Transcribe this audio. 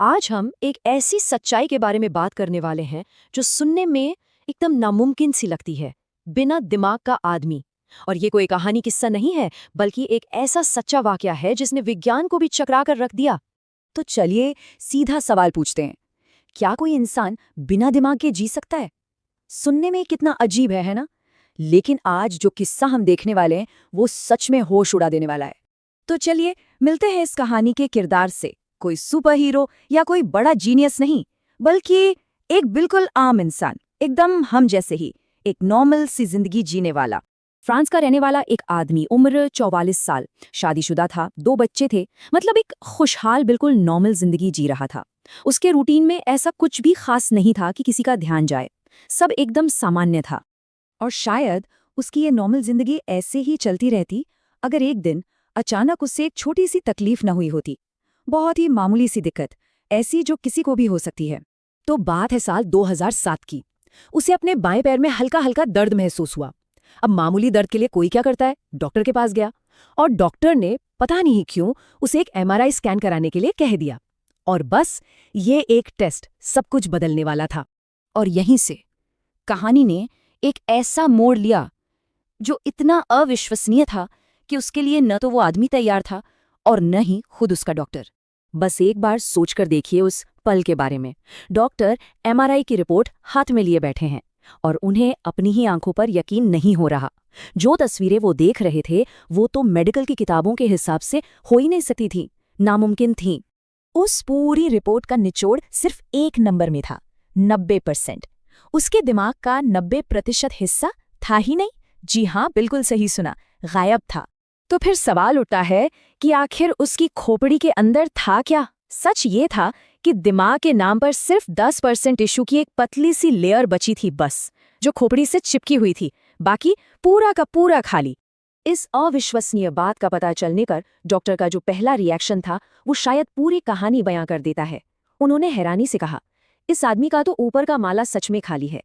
आज हम एक ऐसी सच्चाई के बारे में बात करने वाले हैं जो सुनने में एकदम नामुमकिन सी लगती है। बिना दिमाग का आदमी। और ये कोई कहानी किस्सा नहीं है, बल्कि एक ऐसा सच्चा वाकया है जिसने विज्ञान को भी चकरा कर रख दिया। तो चलिए सीधा सवाल पूछते हैं, क्या कोई इंसान बिना दिमाग के जी सकता है? सुनने में कितना अजीब है ना? लेकिन आज जो किस्सा हम देखने वाले हैं वो सच में होश उड़ा देने वाला है। तो चलिए मिलते हैं इस कहानी के किरदार से। कोई सुपर हीरो या कोई बड़ा जीनियस नहीं, बल्कि एक बिल्कुल आम इंसान, एकदम हम जैसे ही, एक नॉर्मल सी जिंदगी जीने वाला। फ्रांस का रहने वाला एक आदमी, उम्र 44 साल, शादीशुदा था, 2 बच्चे थे, मतलब एक खुशहाल बिल्कुल नॉर्मल जिंदगी जी रहा था। उसके रूटीन में ऐसा कुछ भी खास नहीं था कि किसी का ध्यान जाए, सब एकदम सामान्य था। और शायद उसकी ये नॉर्मल जिंदगी ऐसे ही चलती रहती अगर एक दिन अचानक उससे एक छोटी सी तकलीफ न हुई होती। बहुत ही मामूली सी दिक्कत, ऐसी जो किसी को भी हो सकती है। तो बात है साल 2007 की। उसे अपने बाएं पैर में हल्का हल्का दर्द महसूस हुआ। अब मामूली दर्द के लिए कोई क्या करता है, डॉक्टर के पास गया और डॉक्टर ने पता नहीं क्यों उसे एक MRI स्कैन कराने के लिए कह दिया। और बस ये एक टेस्ट सब कुछ बदलने वाला था। और यहीं से कहानी ने एक ऐसा मोड़ लिया जो इतना अविश्वसनीय था कि उसके लिए न तो वो आदमी तैयार था और न ही खुद उसका डॉक्टर। बस एक बार सोचकर देखिए उस पल के बारे में। डॉक्टर MRI की रिपोर्ट हाथ में लिए बैठे हैं और उन्हें अपनी ही आंखों पर यकीन नहीं हो रहा। जो तस्वीरें वो देख रहे थे वो तो मेडिकल की किताबों के हिसाब से हो ही नहीं सकती थी, नामुमकिन थी। उस पूरी रिपोर्ट का निचोड़ सिर्फ एक नंबर में था, 90%। उसके दिमाग का 90% हिस्सा था ही नहीं। जी हाँ, बिल्कुल सही सुना, गायब था। तो फिर सवाल उठता है कि आखिर उसकी खोपड़ी के अंदर था क्या? सच ये था कि दिमाग के नाम पर सिर्फ 10% टिश्यू की एक पतली सी लेयर बची थी बस, जो खोपड़ी से चिपकी हुई थी, बाकी पूरा का पूरा खाली। इस अविश्वसनीय बात का पता चलने पर डॉक्टर का जो पहला रिएक्शन था वो शायद पूरी कहानी बयां कर देता है। उन्होंने हैरानी से कहा, इस आदमी का तो ऊपर का माला सच में खाली है।